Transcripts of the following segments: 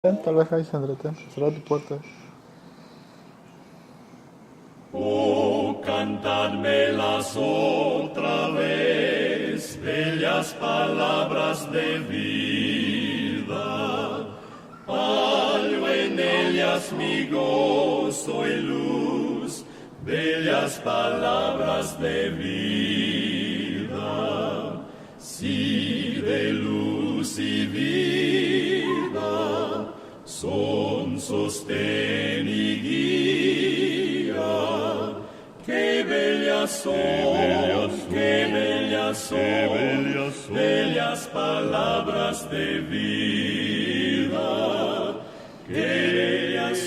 Tal vez ahí, Sandrita. Cerra tu puerta. Oh, cantadmelas otra vez, bellas palabras de vida. Hallo en ellas mi gozo y luz, bellas palabras de vida. Sí, de luz y vida, son sostén y guía. Qué bellas son, qué bellas son, bellas palabras de vida. Qué bellas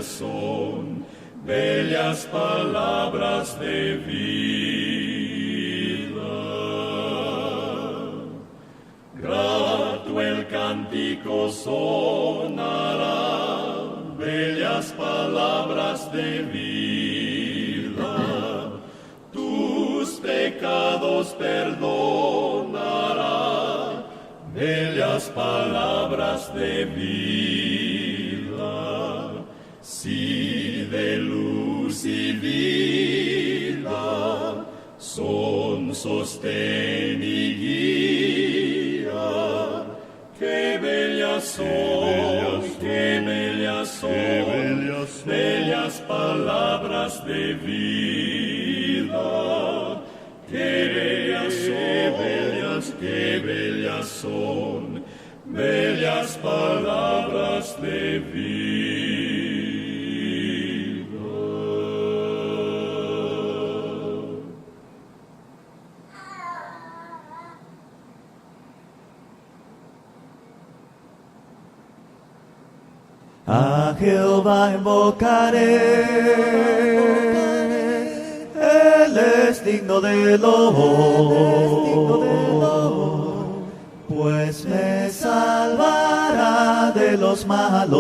son, bellas palabras de vida. Grato el cántico sonará, bellas palabras de vida. Tus pecados perdonará, bellas palabras de vida. Sí, de luz y vida, son sostén y guía. Qué bellas son, bellas palabras de vida. Qué bellas son, bellas palabras de vida. A Jehová invocaré, Él es digno de loor, pues me salvará de los malos.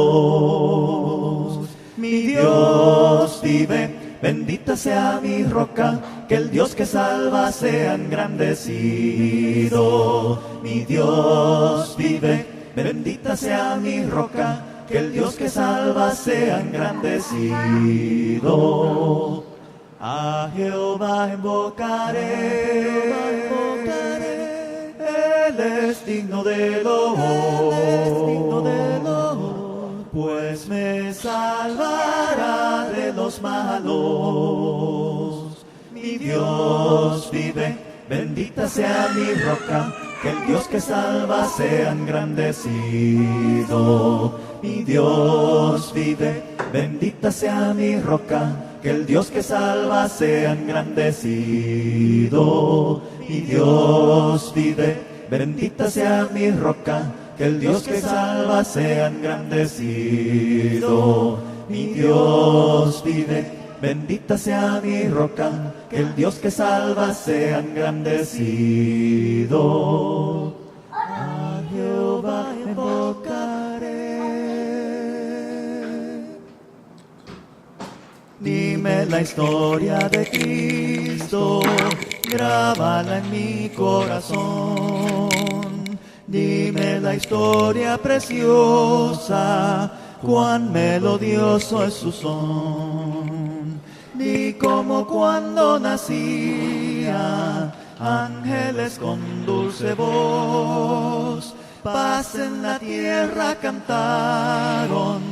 Mi Dios vive, bendita sea mi roca, que el Dios que salva sea engrandecido. Mi Dios vive, bendita sea mi roca, que el Dios que salva sea engrandecido. A Jehová invocaré, Él es digno de loor, pues me salvará de los malos. Mi Dios vive, bendita sea mi roca, que el Dios que salva sea engrandecido. Mi Dios vive, bendita sea mi roca, que el Dios que salva sea engrandecido. Mi Dios vive, bendita sea mi roca, que el Dios que salva sea engrandecido. Mi Dios vive, bendita sea mi roca, que el Dios que salva sea engrandecido. A Jehová invocaré. Dime la historia de Cristo, grábala en mi corazón. Dime la historia preciosa, cuán melodioso es su son. Di como cuando nacía, ángeles con dulce voz, paz en la tierra cantaron,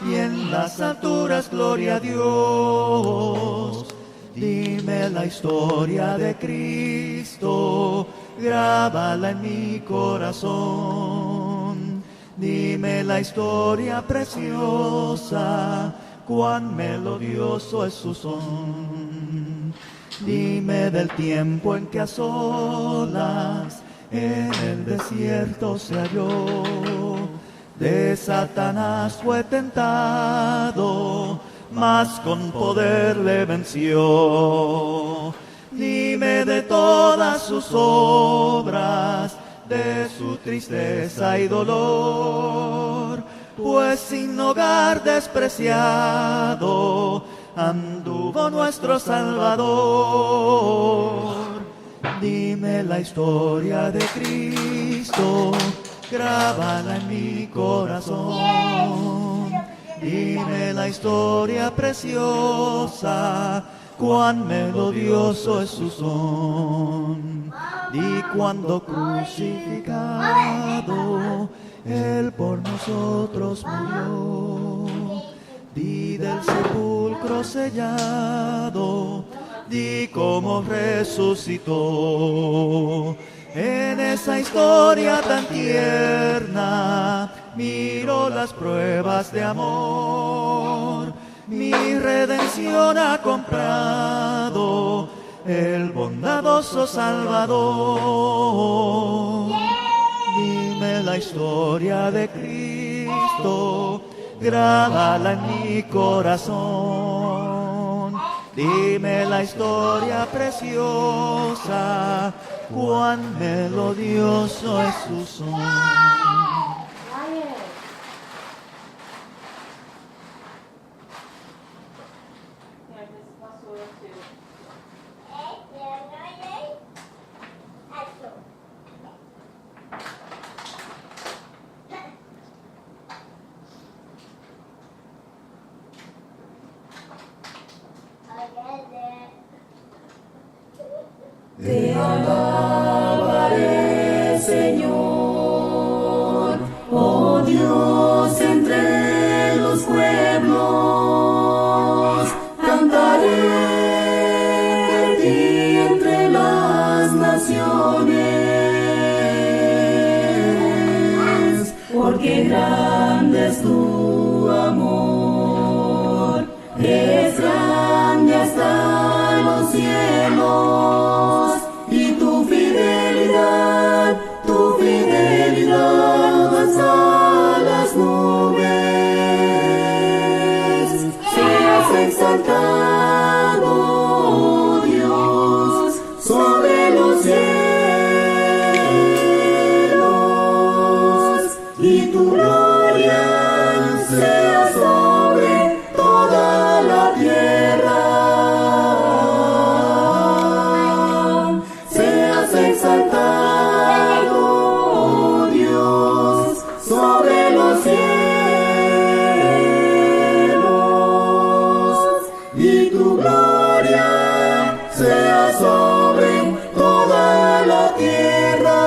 y en las alturas gloria a Dios. Dime la historia de Cristo, grábala en mi corazón. Dime la historia preciosa, cuán melodioso es su son. Dime del tiempo en que a solas en el desierto se halló. De Satanás fue tentado, mas con poder le venció. Dime de todas sus obras, de su tristeza y dolor, pues sin hogar despreciado anduvo nuestro Salvador. Dime la historia de Cristo, grábala en mi corazón. Dime la historia preciosa, cuán melodioso es su son. Di cuando crucificado Él por nosotros murió. Di del sepulcro sellado, di cómo resucitó. En esa historia tan tierna miro las pruebas de amor. Mi redención ha comprado el bondadoso Salvador. Dime la historia de Cristo, grábala en mi corazón. Dime la historia preciosa, cuán melodioso es su son. Te alabaré, Señor, oh Dios, entre los pueblos. Cantaré ti entre las naciones, porque grande es tu amor, es grande hasta los cielos. Tu fidelidad hasta las nubes. Seas exaltado, oh Dios, sobre los cielos, y tu gloria sea sobre toda la tierra. Seas exaltado, oh Dios, sobre los cielos, y tu gloria sea sobre toda la tierra.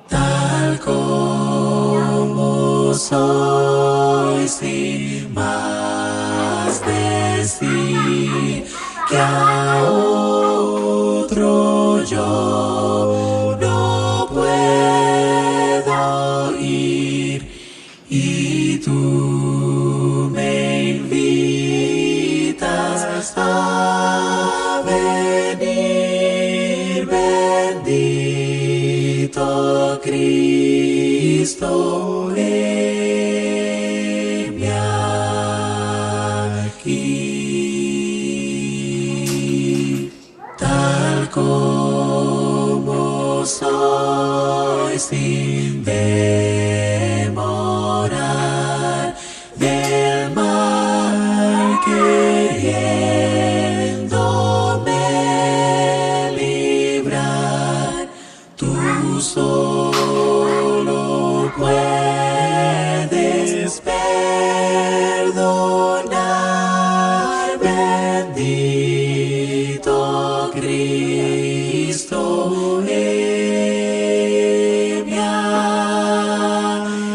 Tal como soy, sin más decir que a otro yo no puedo ir, y tú me invitas a venir, bendito Cristo, heme aquí. Tal como soy, sin demorar del mal, queriéndome librar. Tú solo puedes perdonar, bendito Cristo, heme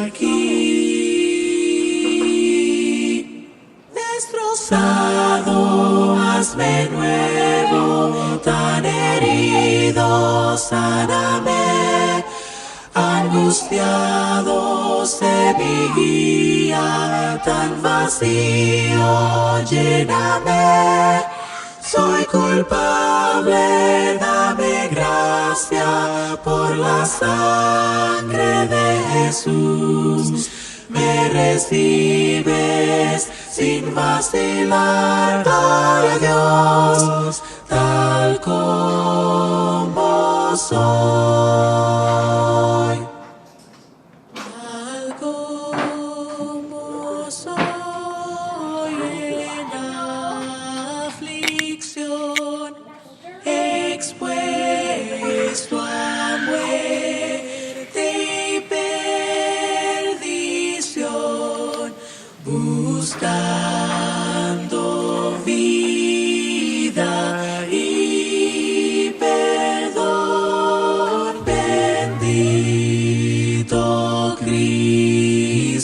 aquí. Destrozado, hazme nuevo, tan herido, sáname. Angustiado, Sevilla, tan vacío, lléname. Soy culpable, dame gracia por la sangre de Jesús. Me recibes sin vacilar, gloria a Dios, tal como soy.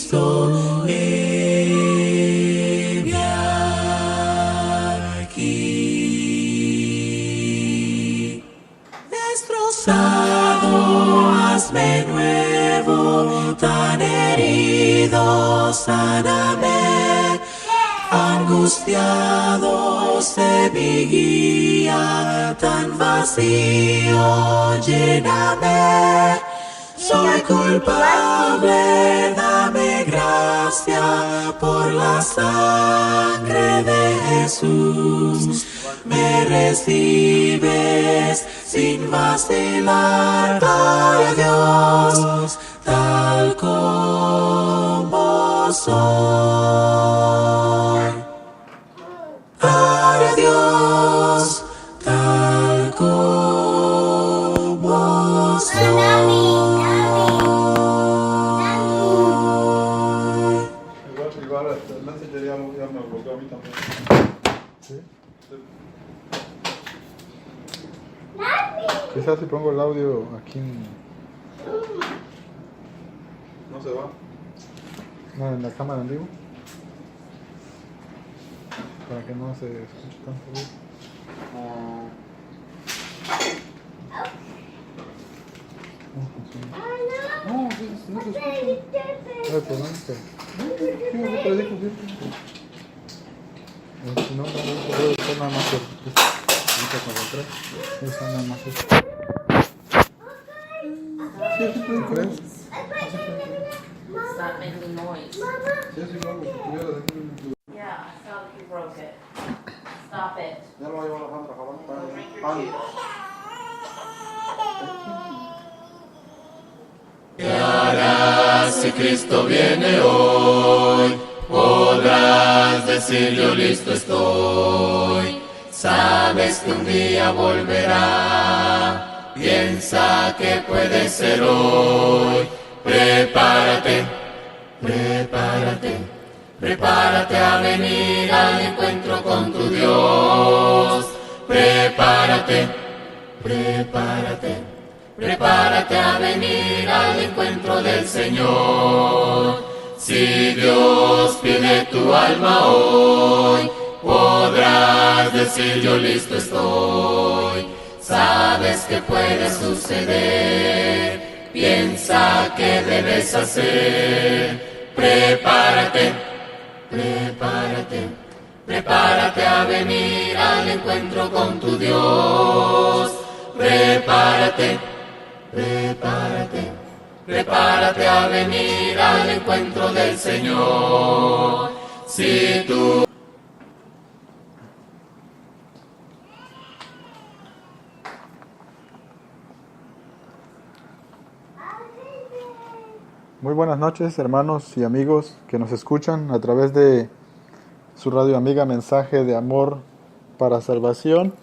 Cristo, heme aquí. Destrozado, hazme nuevo, tan herido, sáname. Angustiado se mi guía, tan vacío, lléname. Soy culpable, dame gracia por la sangre de Jesús. Me recibes sin vacilar, gloria a Dios, tal como soy. Gloria a Dios, tal como soy. Igual el Messenger ya me bloqueó a mí también. ¿Sí? Quizás si pongo el audio aquí no se va. No, en la cámara en vivo. Para que no se escuche tanto ruido. No funciona. No, no se escucha. Pues no sé. Si no, puedo usar nada más el... Ahorita cuando entré, voy a usar nada más esto. ¿Sí crees? Stop making noise. Sí, así lo hago. Yeah, I saw that you broke it. Stop it. Ya lo va a llevar Alejandra, jabón. Drink your Pan. juice. ¿Qué harás si Cristo viene hoy? Podrás decir yo listo estoy. Sabes que un día volverá. Piensa que puede ser hoy. Prepárate, prepárate, prepárate a venir al encuentro con tu Dios. Prepárate, prepárate, prepárate a venir al encuentro del Señor. Si Dios pide tu alma hoy, podrás decir yo listo estoy. Sabes que puede suceder. Piensa que debes hacer. Prepárate, prepárate, prepárate a venir al encuentro con tu Dios. Prepárate, prepárate, prepárate a venir al encuentro del Señor. Si tú Muy buenas noches, hermanos y amigos que nos escuchan a través de su radio amiga Mensaje de Amor para Salvación.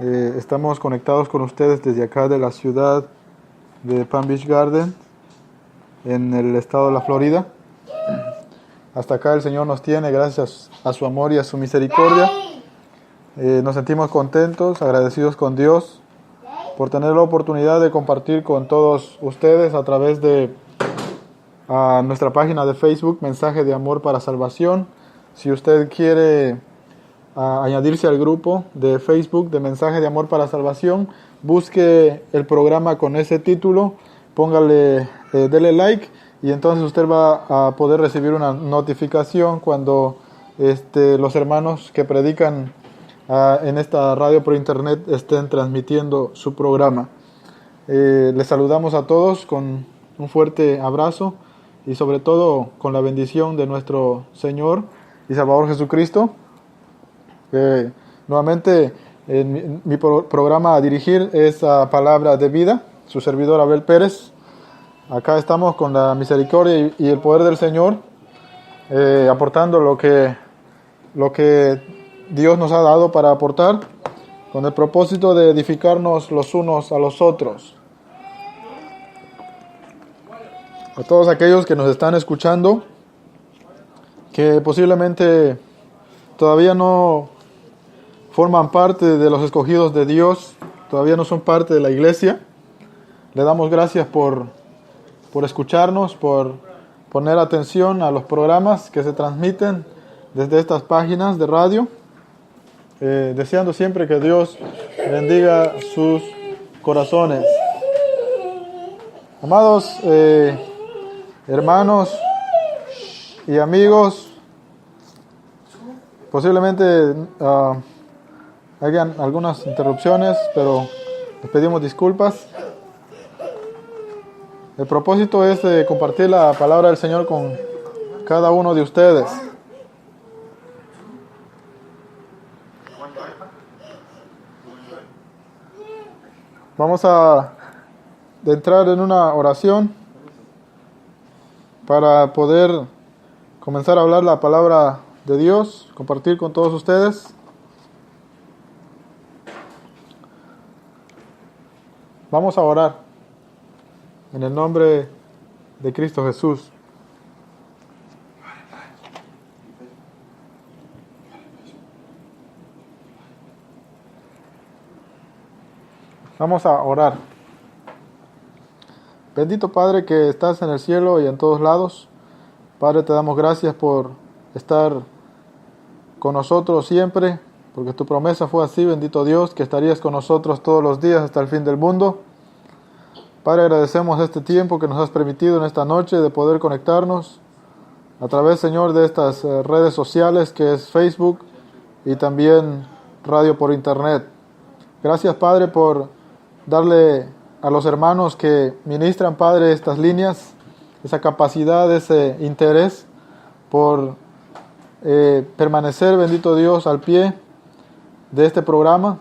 Estamos conectados con ustedes desde acá de la ciudad de Palm Beach Garden, en el estado de la Florida. Hasta acá el Señor nos tiene gracias a su amor y a su misericordia. Nos sentimos contentos, agradecidos con Dios por tener la oportunidad de compartir con todos ustedes a través de nuestra página de Facebook, Mensaje de Amor para Salvación. Si usted quiere añadirse al grupo de Facebook de Mensaje de Amor para Salvación, busque el programa con ese título, póngale, dele like, y entonces usted va a poder recibir una notificación cuando los hermanos que predican en esta radio por internet estén transmitiendo su programa. Les saludamos a todos con un fuerte abrazo y sobre todo con la bendición de nuestro Señor y Salvador Jesucristo. Nuevamente mi programa a dirigir es Palabra de Vida, su servidor Abel Pérez. Acá estamos con la misericordia y el poder del Señor, aportando lo que Dios nos ha dado para aportar, con el propósito de edificarnos los unos a los otros. A todos aquellos que nos están escuchando, que posiblemente todavía no forman parte de los escogidos de Dios, todavía no son parte de la iglesia, le damos gracias por escucharnos, por poner atención a los programas que se transmiten desde estas páginas de radio, deseando siempre que Dios bendiga sus corazones. Amados hermanos y amigos, posiblemente hayan algunas interrupciones, pero les pedimos disculpas. El propósito es compartir la palabra del Señor con cada uno de ustedes. Vamos a entrar en una oración para poder comenzar a hablar la palabra de Dios, compartir con todos ustedes. Vamos a orar en el nombre de Cristo Jesús. Vamos a orar. Bendito Padre que estás en el cielo y en todos lados. Padre, te damos gracias por estar con nosotros siempre, porque tu promesa fue así, bendito Dios, que estarías con nosotros todos los días hasta el fin del mundo. Padre, agradecemos este tiempo que nos has permitido en esta noche de poder conectarnos a través, Señor, de estas redes sociales que es Facebook y también radio por internet. Gracias, Padre, por darle a los hermanos que ministran, Padre, estas líneas, esa capacidad, ese interés por permanecer, bendito Dios, al pie de este programa,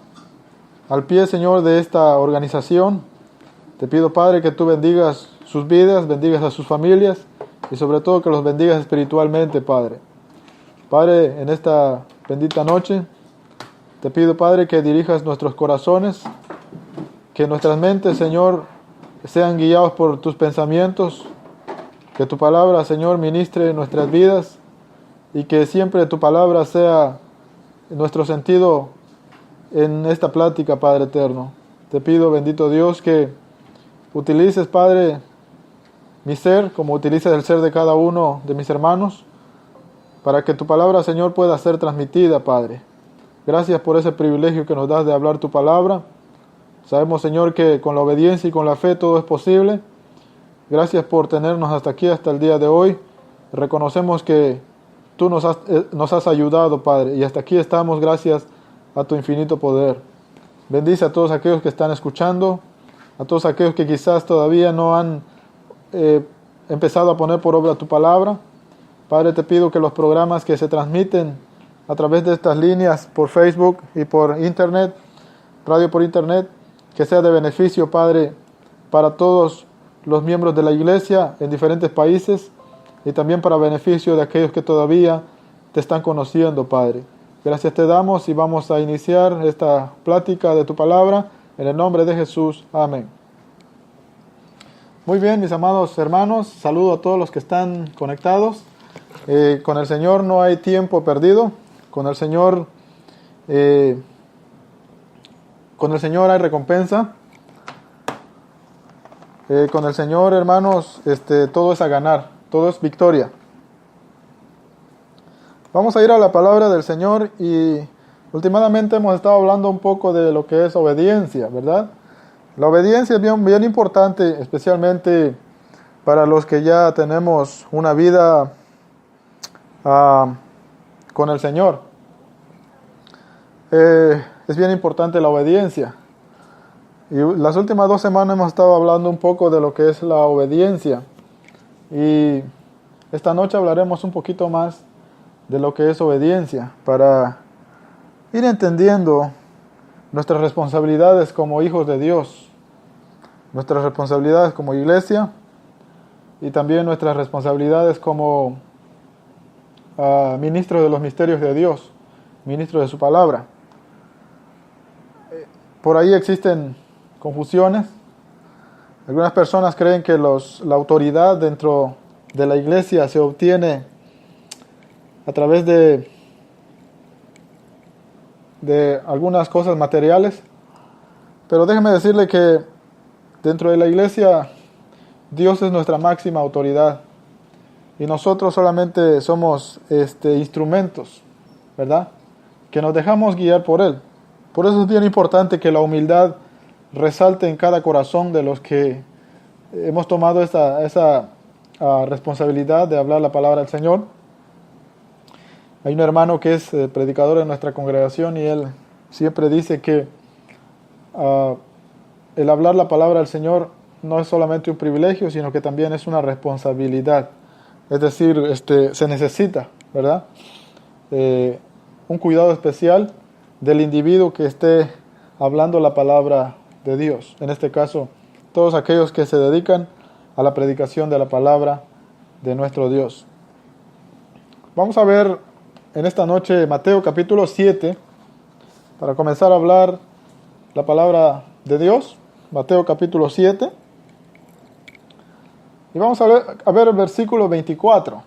al pie, Señor, de esta organización. Te pido, Padre, que tú bendigas sus vidas, bendigas a sus familias y sobre todo que los bendigas espiritualmente, Padre. Padre, en esta bendita noche, te pido, Padre, que dirijas nuestros corazones, que nuestras mentes, Señor, sean guiados por tus pensamientos, que tu palabra, Señor, ministre nuestras vidas y que siempre tu palabra sea nuestro sentido en esta plática, Padre eterno. Te pido, bendito Dios, que utilices, Padre, mi ser como utilices el ser de cada uno de mis hermanos para que tu palabra, Señor, pueda ser transmitida, Padre. Gracias por ese privilegio que nos das de hablar tu palabra. Sabemos, Señor, que con la obediencia y con la fe todo es posible. Gracias por tenernos hasta aquí, hasta el día de hoy. Reconocemos que tú nos has ayudado, Padre, y hasta aquí estamos gracias a tu infinito poder. Bendice a todos aquellos que están escuchando, a todos aquellos que quizás todavía no han empezado a poner por obra tu palabra. Padre, te pido que los programas que se transmiten a través de estas líneas por Facebook y por internet, radio por internet, que sea de beneficio, Padre, para todos los miembros de la iglesia en diferentes países y también para beneficio de aquellos que todavía te están conociendo, Padre. Gracias te damos y vamos a iniciar esta plática de tu palabra en el nombre de Jesús. Amén. Muy bien, mis amados hermanos, saludo a todos los que están conectados. Con el Señor no hay tiempo perdido. Con el Señor hay recompensa. Con el Señor, hermanos, todo es a ganar, todo es victoria. Vamos a ir a la palabra del Señor y últimamente hemos estado hablando un poco de lo que es obediencia, ¿verdad? La obediencia es bien, bien importante, especialmente para los que ya tenemos una vida con el Señor. Es bien importante la obediencia. Y las últimas 2 semanas hemos estado hablando un poco de lo que es la obediencia. Y esta noche hablaremos un poquito más de lo que es obediencia, para ir entendiendo nuestras responsabilidades como hijos de Dios, nuestras responsabilidades como iglesia y también nuestras responsabilidades como ministros de los misterios de Dios, ministros de su palabra. Por ahí existen confusiones. Algunas personas creen que la autoridad dentro de la iglesia se obtiene a través de algunas cosas materiales, pero déjeme decirle que dentro de la iglesia Dios es nuestra máxima autoridad y nosotros solamente somos instrumentos, ¿verdad? Que nos dejamos guiar por Él. Por eso es bien importante que la humildad resalte en cada corazón de los que hemos tomado esa responsabilidad de hablar la palabra del Señor. Hay un hermano que es predicador en nuestra congregación y él siempre dice que el hablar la palabra del Señor no es solamente un privilegio, sino que también es una responsabilidad. Es decir, se necesita, ¿verdad? Un cuidado especial del individuo que esté hablando la palabra de Dios. En este caso, todos aquellos que se dedican a la predicación de la palabra de nuestro Dios. Vamos a ver en esta noche Mateo capítulo 7, para comenzar a hablar la palabra de Dios. Mateo capítulo 7. Y vamos a ver el versículo 24.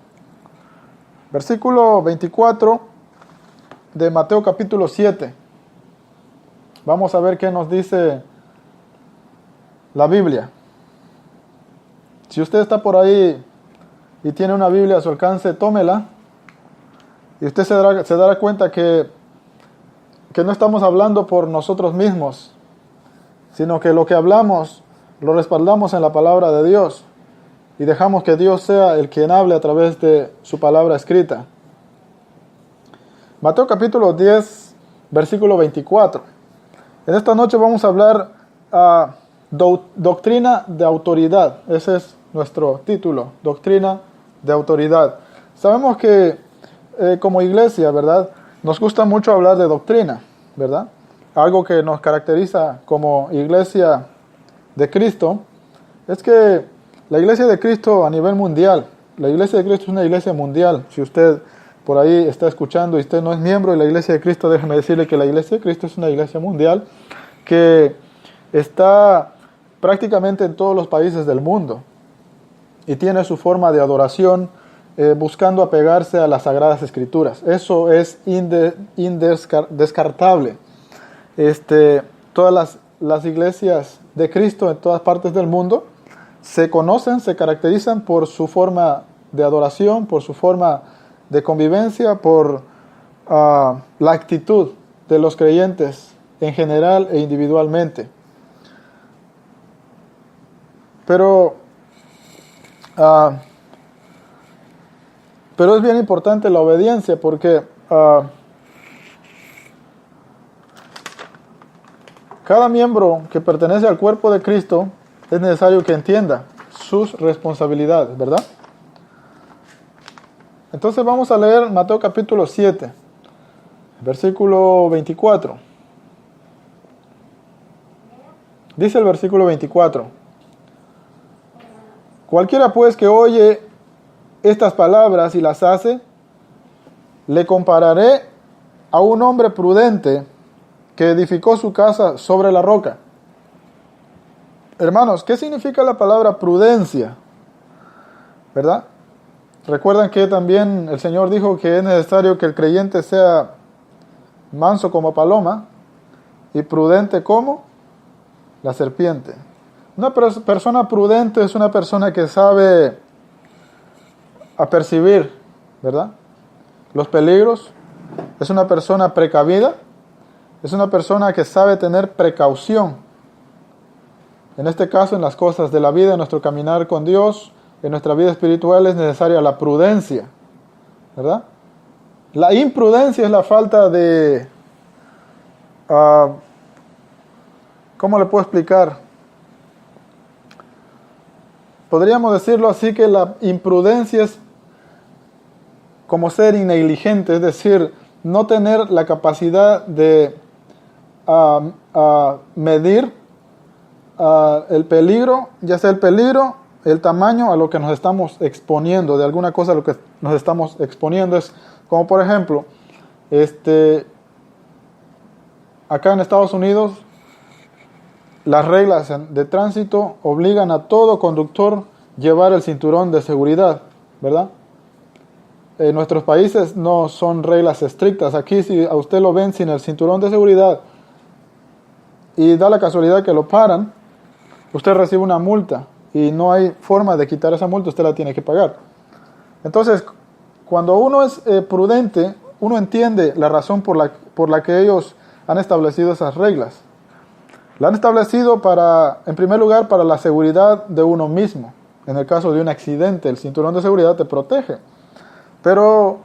Versículo 24 de Mateo capítulo 7. Vamos a ver qué nos dice la Biblia. Si usted está por ahí y tiene una Biblia a su alcance, tómela. Y usted se dará cuenta que no estamos hablando por nosotros mismos, sino que lo que hablamos lo respaldamos en la palabra de Dios y dejamos que Dios sea el quien hable a través de su palabra escrita. Mateo capítulo 10, versículo 24. En esta noche vamos a hablar doctrina de autoridad. Ese es nuestro título, doctrina de autoridad. Sabemos que como iglesia, ¿verdad?, nos gusta mucho hablar de doctrina, ¿verdad? Algo que nos caracteriza como iglesia de Cristo es que la iglesia de Cristo a nivel mundial, la iglesia de Cristo es una iglesia mundial. Si usted por ahí está escuchando y usted no es miembro de la iglesia de Cristo, déjeme decirle que la iglesia de Cristo es una iglesia mundial que está prácticamente en todos los países del mundo y tiene su forma de adoración buscando apegarse a las Sagradas Escrituras. Eso es indescartable. Todas las iglesias de Cristo en todas partes del mundo se conocen, se caracterizan por su forma de adoración, por su forma de convivencia, por la actitud de los creyentes en general e individualmente. Pero es bien importante la obediencia porque cada miembro que pertenece al cuerpo de Cristo es necesario que entienda sus responsabilidades, ¿verdad? Entonces vamos a leer Mateo capítulo 7, versículo 24. Dice el versículo 24: Cualquiera pues que oye estas palabras y las hace, le compararé a un hombre prudente que edificó su casa sobre la roca. Hermanos, ¿qué significa la palabra prudencia? ¿Verdad? Recuerdan que también el Señor dijo que es necesario que el creyente sea manso como paloma y prudente como la serpiente. Una persona prudente es una persona que sabe apercibir, ¿verdad?, los peligros. Es una persona precavida. Es una persona que sabe tener precaución. En este caso, en las cosas de la vida, en nuestro caminar con Dios, en nuestra vida espiritual es necesaria la prudencia, ¿verdad? La imprudencia es la falta de... ¿cómo le puedo explicar? Podríamos decirlo así, que la imprudencia es como ser negligente, es decir, no tener la capacidad de medir el peligro, ya sea el peligro, el tamaño a lo que nos estamos exponiendo, de alguna cosa a lo que nos estamos exponiendo. Es como, por ejemplo, acá en Estados Unidos, las reglas de tránsito obligan a todo conductor llevar el cinturón de seguridad, ¿verdad? En nuestros países no son reglas estrictas. Aquí, si a usted lo ven sin el cinturón de seguridad y da la casualidad que lo paran, usted recibe una multa y no hay forma de quitar esa multa, usted la tiene que pagar. Entonces, cuando uno es prudente, uno entiende la razón por la que ellos han establecido esas reglas. La han establecido en primer lugar, para la seguridad de uno mismo. En el caso de un accidente, el cinturón de seguridad te protege. Pero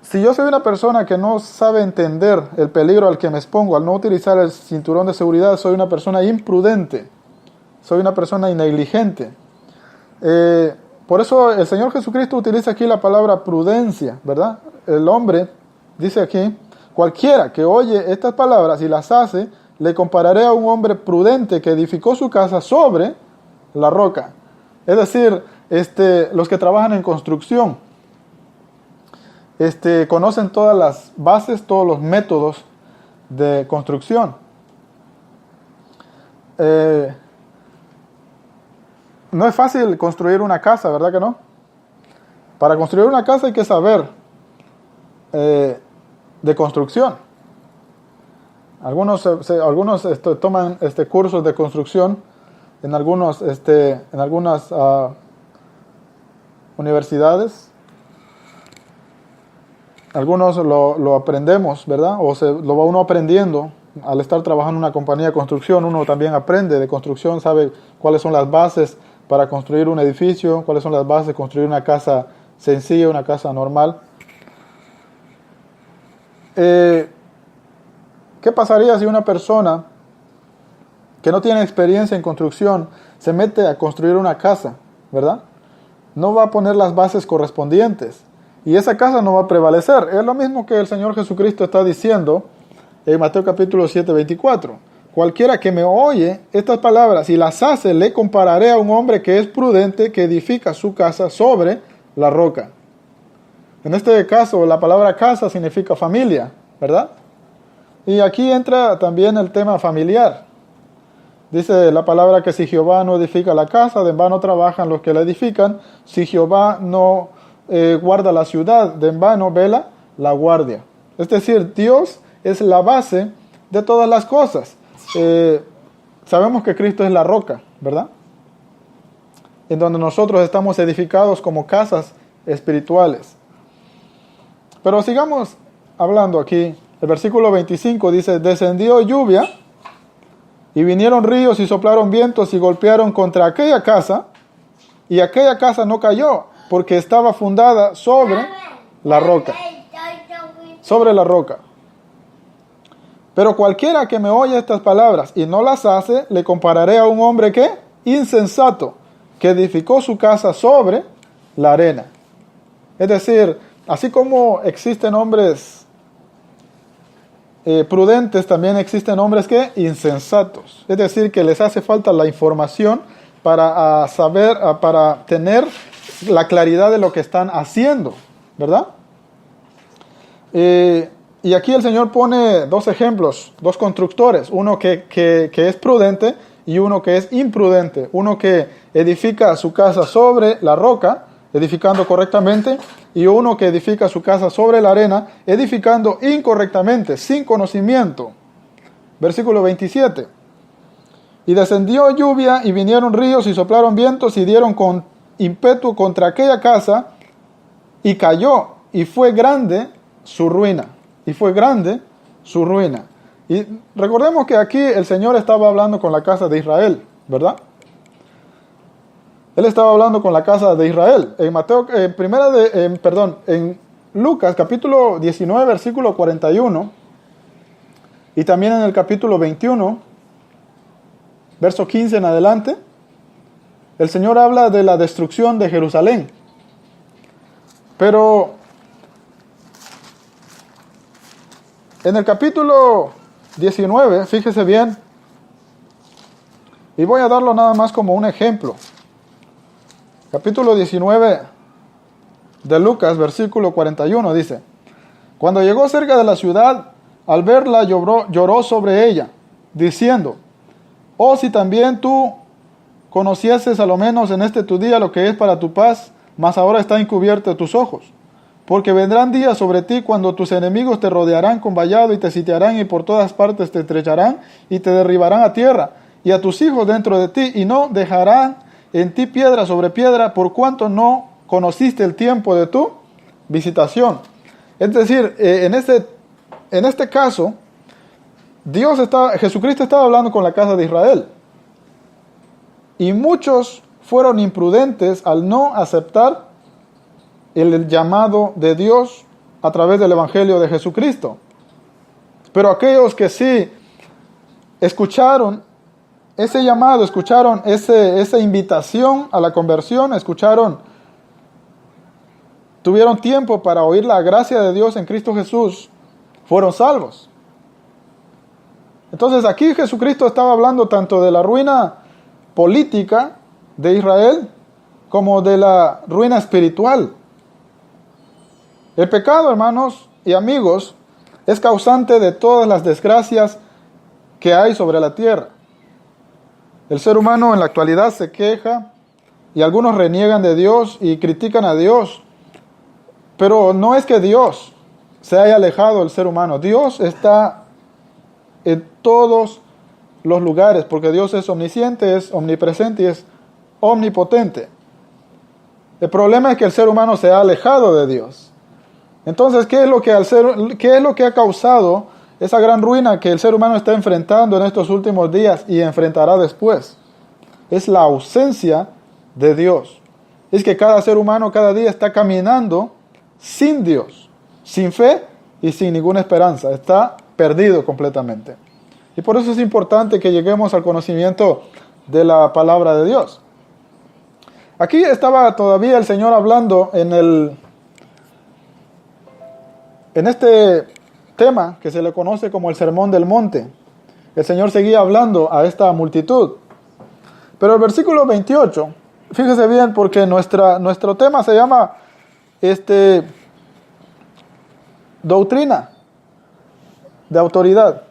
si yo soy una persona que no sabe entender el peligro al que me expongo al no utilizar el cinturón de seguridad, soy una persona imprudente, soy una persona negligente. Por eso el Señor Jesucristo utiliza aquí la palabra prudencia, ¿verdad? El hombre, dice aquí, cualquiera que oye estas palabras y las hace, le compararé a un hombre prudente que edificó su casa sobre la roca. Es decir, los que trabajan en construcción, conocen todas las bases, todos los métodos de construcción. No es fácil construir una casa, ¿verdad que no? Para construir una casa hay que saber de construcción. Algunos toman cursos de construcción en algunas universidades. Algunos lo aprendemos, ¿verdad? Lo va uno aprendiendo al estar trabajando en una compañía de construcción. Uno también aprende de construcción, sabe cuáles son las bases para construir un edificio, cuáles son las bases de construir una casa sencilla, una casa normal. ¿Qué pasaría si una persona que no tiene experiencia en construcción se mete a construir una casa, ¿verdad? No va a poner las bases correspondientes y esa casa no va a prevalecer. Es lo mismo que el Señor Jesucristo está diciendo en Mateo capítulo 7, 24. Cualquiera que me oye estas palabras y las hace, le compararé a un hombre que es prudente, que edifica su casa sobre la roca. En este caso, la palabra casa significa familia, ¿verdad? Y aquí entra también el tema familiar. Dice la palabra que si Jehová no edifica la casa, de en vano trabajan los que la edifican. Si Jehová no guarda la ciudad, de en vano vela la guardia. Es decir, Dios es la base de todas las cosas. Sabemos que Cristo es la roca, ¿verdad? En donde nosotros estamos edificados como casas espirituales. Pero sigamos hablando aquí. El versículo 25 dice, descendió lluvia y vinieron ríos y soplaron vientos y golpearon contra aquella casa, y aquella casa no cayó, porque estaba fundada sobre la roca. Sobre la roca. Pero cualquiera que me oye estas palabras y no las hace, le compararé a un hombre que insensato, que edificó su casa sobre la arena. Es decir, así como existen hombres prudentes, también existen hombres que insensatos. Es decir, que les hace falta la información para saber, para tener la claridad de lo que están haciendo, ¿verdad? Y aquí el Señor pone dos ejemplos, dos constructores, uno que es prudente y uno que es imprudente, uno que edifica su casa sobre la roca, edificando correctamente, y uno que edifica su casa sobre la arena, edificando incorrectamente, sin conocimiento. Versículo 27. Y descendió lluvia, y vinieron ríos, y soplaron vientos, y dieron con ímpetu contra aquella casa, y cayó, y fue grande su ruina. Y fue grande su ruina. Y recordemos que aquí el Señor estaba hablando con la casa de Israel, ¿verdad? Él estaba hablando con la casa de Israel. En Lucas capítulo 19, versículo 41, y también en el capítulo 21, verso 15 en adelante, el Señor habla de la destrucción de Jerusalén. Pero en el capítulo 19, fíjese bien, y voy a darlo nada más como un ejemplo. Capítulo 19 de Lucas, versículo 41, dice: cuando llegó cerca de la ciudad, al verla lloró sobre ella, diciendo: oh, si también tú conocieses a lo menos en este tu día lo que es para tu paz, mas ahora está encubierto de tus ojos. Porque vendrán días sobre ti cuando tus enemigos te rodearán con vallado y te sitiarán y por todas partes te estrecharán y te derribarán a tierra y a tus hijos dentro de ti, y no dejarán en ti piedra sobre piedra, por cuanto no conociste el tiempo de tu visitación. Es decir, en este caso, Jesucristo estaba hablando con la casa de Israel. Y muchos fueron imprudentes al no aceptar el llamado de Dios a través del Evangelio de Jesucristo. Pero aquellos que sí escucharon ese llamado, escucharon esa invitación a la conversión, tuvieron tiempo para oír la gracia de Dios en Cristo Jesús, fueron salvos. Entonces aquí Jesucristo estaba hablando tanto de la ruina política de Israel como de la ruina espiritual. El pecado, hermanos y amigos, es causante de todas las desgracias que hay sobre la tierra. El ser humano en la actualidad se queja y algunos reniegan de Dios y critican a Dios. Pero no es que Dios se haya alejado del ser humano. Dios está en todos los lugares, porque Dios es omnisciente, es omnipresente y es omnipotente. El problema es que el ser humano se ha alejado de Dios. Entonces, ¿qué es lo que ha causado esa gran ruina que el ser humano está enfrentando en estos últimos días y enfrentará después? Es la ausencia de Dios. Es que cada ser humano cada día está caminando sin Dios, sin fe y sin ninguna esperanza. Está perdido completamente. Y por eso es importante que lleguemos al conocimiento de la palabra de Dios. Aquí estaba todavía el Señor hablando en este tema que se le conoce como el Sermón del Monte. El Señor seguía hablando a esta multitud. Pero el versículo 28, fíjese bien, porque nuestro tema se llama doctrina de autoridad.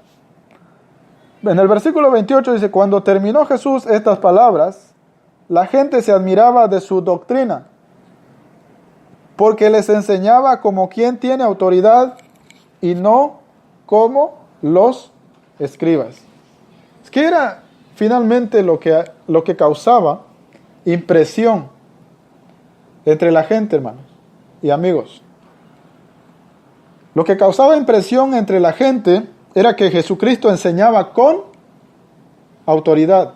En el versículo 28 dice: cuando terminó Jesús estas palabras, la gente se admiraba de su doctrina, porque les enseñaba como quien tiene autoridad y no como los escribas. Es que era finalmente lo que causaba impresión entre la gente, hermanos y amigos. Lo que causaba impresión entre la gente era que Jesucristo enseñaba con autoridad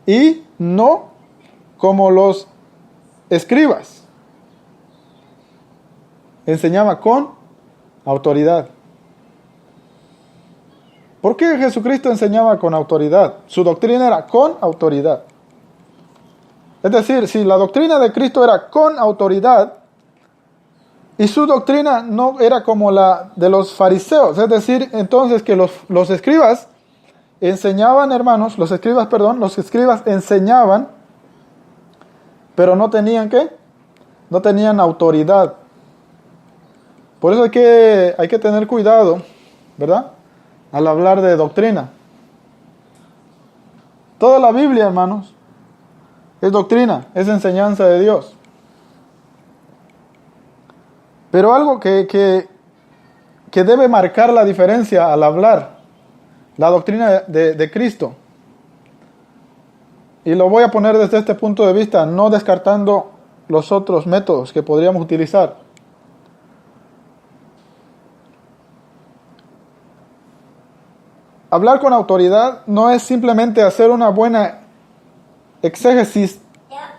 y no como los escribas. Enseñaba con autoridad. ¿Por qué Jesucristo enseñaba con autoridad? Su doctrina era con autoridad. Es decir, si la doctrina de Cristo era con autoridad y su doctrina no era como la de los fariseos, es decir, entonces que los escribas enseñaban, hermanos, los escribas enseñaban, pero no tenían ¿qué? No tenían autoridad. Por eso hay que tener cuidado, ¿verdad? Al hablar de doctrina. Toda la Biblia, hermanos, es doctrina, es enseñanza de Dios. Pero algo que debe marcar la diferencia al hablar la doctrina de Cristo, y lo voy a poner desde este punto de vista, no descartando los otros métodos que podríamos utilizar. Hablar con autoridad no es simplemente hacer una buena exégesis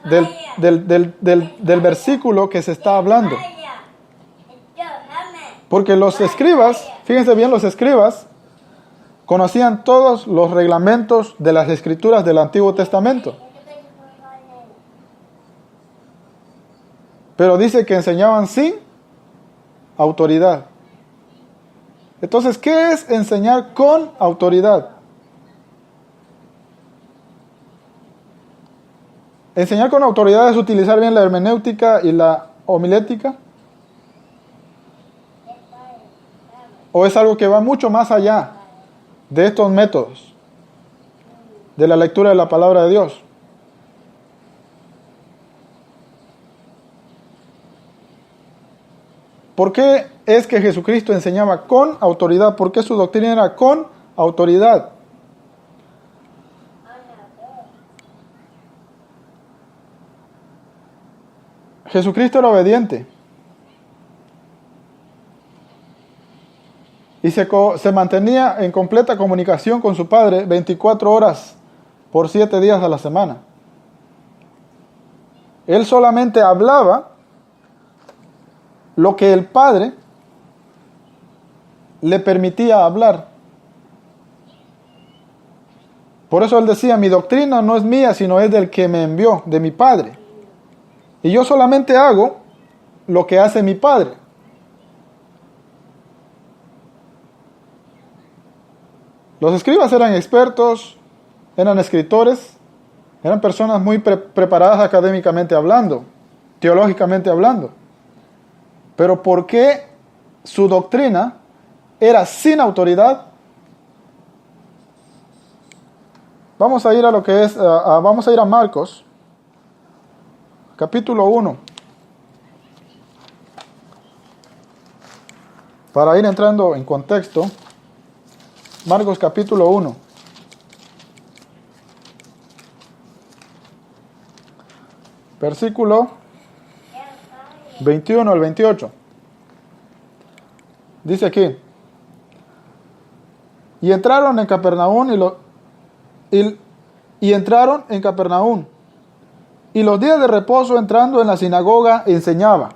del versículo que se está hablando. Porque los escribas, fíjense bien, los escribas conocían todos los reglamentos de las escrituras del Antiguo Testamento. Pero dice que enseñaban sin autoridad. Entonces, ¿qué es enseñar con autoridad? Enseñar con autoridad es utilizar bien la hermenéutica y la homilética. ¿O es algo que va mucho más allá de estos métodos de la lectura de la palabra de Dios? ¿Por qué es que Jesucristo enseñaba con autoridad? ¿Por qué su doctrina era con autoridad? Jesucristo era obediente. Y se mantenía en completa comunicación con su Padre 24 horas por 7 días a la semana. Él solamente hablaba lo que el Padre le permitía hablar. Por eso él decía, mi doctrina no es mía, sino es del que me envió, de mi Padre. Y yo solamente hago lo que hace mi Padre. Los escribas eran expertos, eran escritores, eran personas muy preparadas académicamente hablando, teológicamente hablando. Pero ¿por qué su doctrina era sin autoridad? Vamos a ir a lo que es, vamos a ir a Marcos, capítulo 1. Para ir entrando en contexto, Marcos capítulo 1. Versículo 21 al 28. Dice aquí: y entraron en Capernaum y entraron en Capernaum, y los días de reposo, entrando en la sinagoga, enseñaba.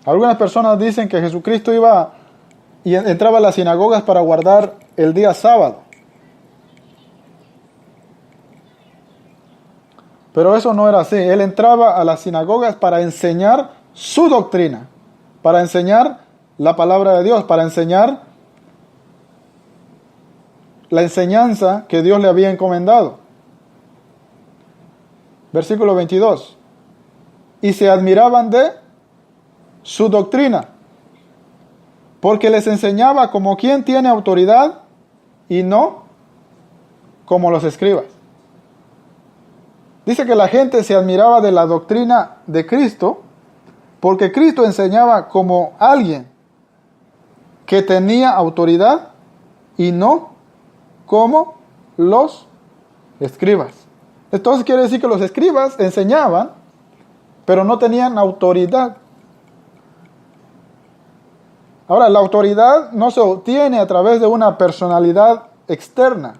Algunas personas dicen que Jesucristo iba y entraba a las sinagogas para guardar el día sábado. Pero eso no era así. Él entraba a las sinagogas para enseñar su doctrina, para enseñar la palabra de Dios, para enseñar la enseñanza que Dios le había encomendado. Versículo 22. Y se admiraban de su doctrina, porque les enseñaba como quien tiene autoridad y no como los escribas. Dice que la gente se admiraba de la doctrina de Cristo, porque Cristo enseñaba como alguien que tenía autoridad y no como los escribas. Entonces quiere decir que los escribas enseñaban, pero no tenían autoridad. Ahora, la autoridad no se obtiene a través de una personalidad externa,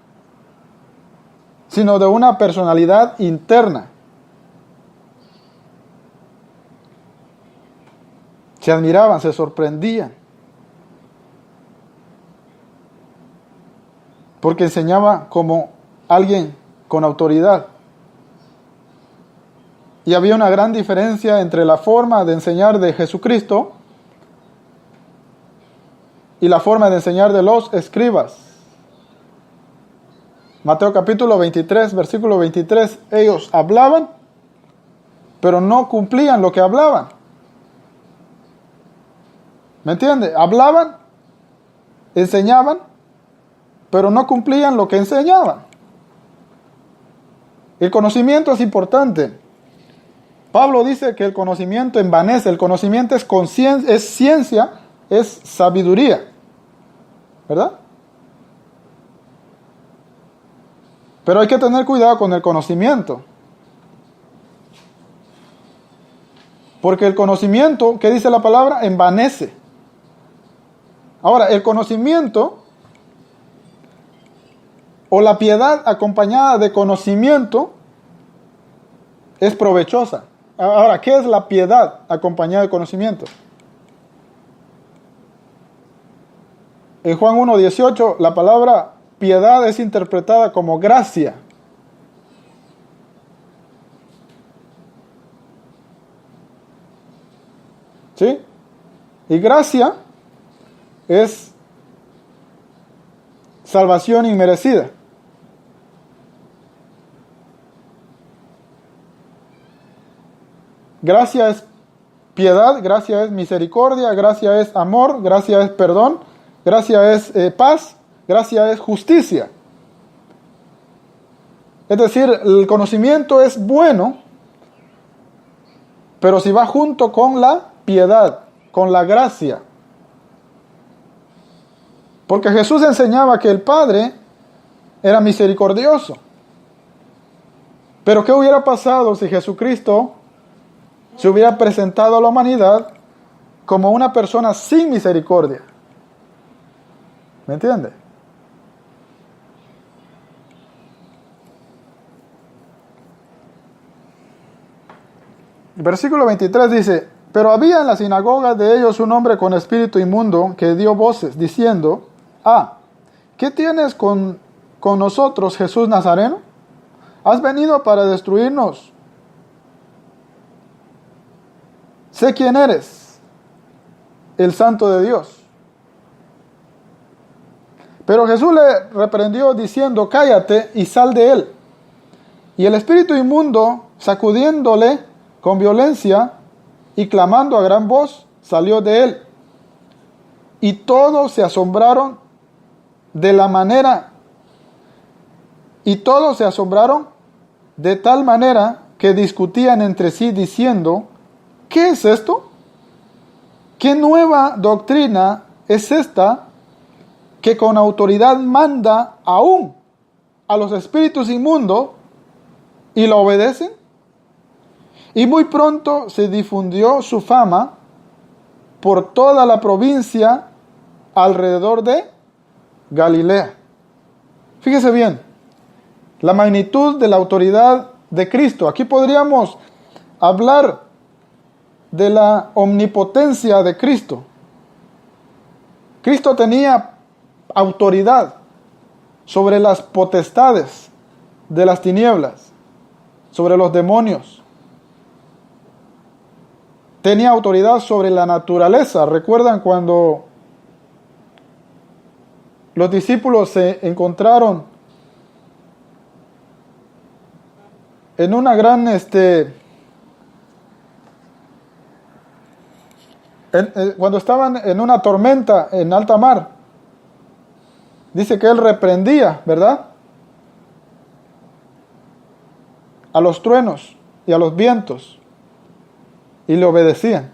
sino de una personalidad interna. Se admiraban, se sorprendían, porque enseñaba como alguien con autoridad. Y había una gran diferencia entre la forma de enseñar de Jesucristo y la forma de enseñar de los escribas. Mateo capítulo 23, versículo 23, ellos hablaban, pero no cumplían lo que hablaban. ¿Me entiende? Hablaban, enseñaban, pero no cumplían lo que enseñaban. El conocimiento es importante. Pablo dice que el conocimiento envanece, el conocimiento es ciencia, es sabiduría, ¿verdad? Pero hay que tener cuidado con el conocimiento. Porque el conocimiento, ¿qué dice la palabra? Envanece. Ahora, el conocimiento o la piedad acompañada de conocimiento es provechosa. Ahora, ¿qué es la piedad acompañada de conocimiento? En Juan 1:18, la palabra piedad es interpretada como gracia. ¿Sí? Y gracia es salvación inmerecida. Gracia es piedad, gracia es misericordia, gracia es amor, gracia es perdón, gracia es paz, gracia es justicia. Es decir, el conocimiento es bueno, pero si va junto con la piedad, con la gracia. Porque Jesús enseñaba que el Padre era misericordioso. Pero ¿qué hubiera pasado si Jesucristo se hubiera presentado a la humanidad como una persona sin misericordia? ¿Me entiende? El versículo 23 dice: pero había en la sinagoga de ellos un hombre con espíritu inmundo que dio voces diciendo: ¿qué tienes con nosotros, Jesús Nazareno? ¿Has venido para destruirnos? Sé quién eres, el Santo de Dios. Pero Jesús le reprendió diciendo: cállate y sal de él. Y el espíritu inmundo, sacudiéndole con violencia y clamando a gran voz, salió de él. Y todos se asombraron de tal manera que discutían entre sí diciendo: ¿qué es esto? ¿Qué nueva doctrina es esta que con autoridad manda aún a los espíritus inmundos y la obedecen? Y muy pronto se difundió su fama por toda la provincia alrededor de Galilea. Fíjese bien, la magnitud de la autoridad de Cristo. Aquí podríamos hablar de la omnipotencia de Cristo. Cristo tenía autoridad sobre las potestades de las tinieblas, sobre los demonios. Tenía autoridad sobre la naturaleza. ¿Recuerdan cuando los discípulos se encontraron en una gran cuando estaban en una tormenta en alta mar? Dice que él reprendía, ¿verdad?, a los truenos y a los vientos, y le obedecían.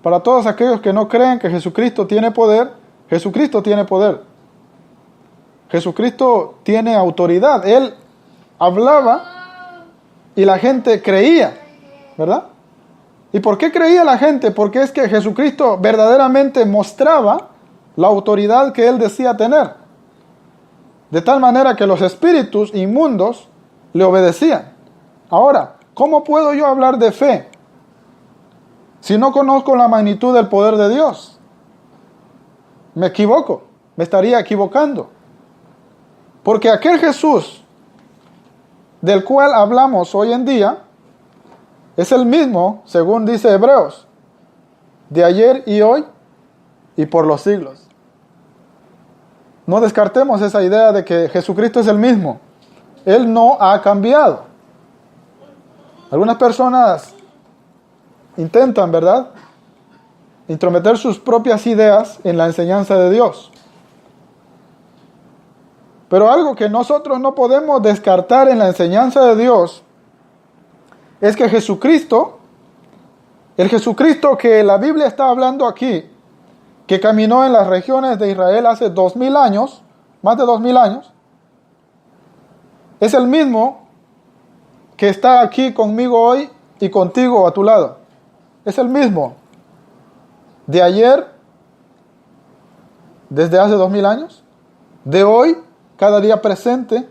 Para todos aquellos que no creen que Jesucristo tiene poder, Jesucristo tiene poder. Jesucristo tiene autoridad. Él hablaba y la gente creía, ¿verdad? ¿Y por qué creía la gente? Porque es que Jesucristo verdaderamente mostraba la autoridad que él decía tener. De tal manera que los espíritus inmundos le obedecían. Ahora, ¿cómo puedo yo hablar de fe si no conozco la magnitud del poder de Dios? Me equivoco, me estaría equivocando. Porque aquel Jesús del cual hablamos hoy en día es el mismo, según dice Hebreos, de ayer y hoy y por los siglos. No descartemos esa idea de que Jesucristo es el mismo. Él no ha cambiado. Algunas personas intentan, ¿verdad?, intrometer sus propias ideas en la enseñanza de Dios. Pero algo que nosotros no podemos descartar en la enseñanza de Dios es que Jesucristo, el Jesucristo que la Biblia está hablando aquí, que caminó en las regiones de Israel hace 2000 años, más de 2000 años, es el mismo que está aquí conmigo hoy y contigo a tu lado. Es el mismo de ayer, desde hace 2000 años, de hoy, cada día presente,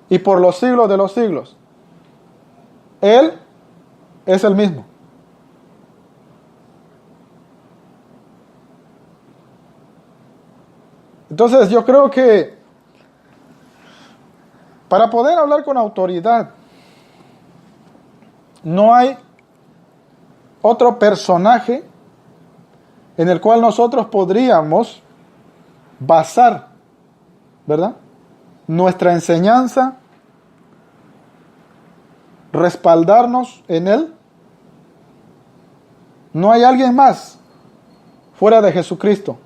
y por los siglos de los siglos. Él es el mismo. Entonces yo creo que para poder hablar con autoridad, no hay otro personaje en el cual nosotros podríamos basar, ¿verdad?, nuestra enseñanza, respaldarnos en él. No hay alguien más fuera de Jesucristo.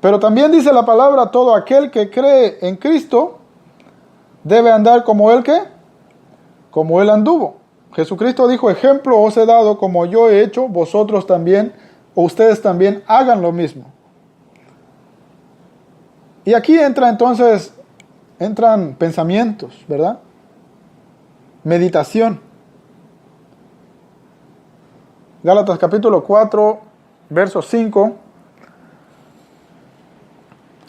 Pero también dice la palabra: todo aquel que cree en Cristo debe andar como él, ¿qué? Como él anduvo. Jesucristo dijo, ejemplo os he dado como yo he hecho, vosotros también, o ustedes también hagan lo mismo. Y aquí entran pensamientos, ¿verdad? Meditación. Gálatas capítulo 4, verso 5.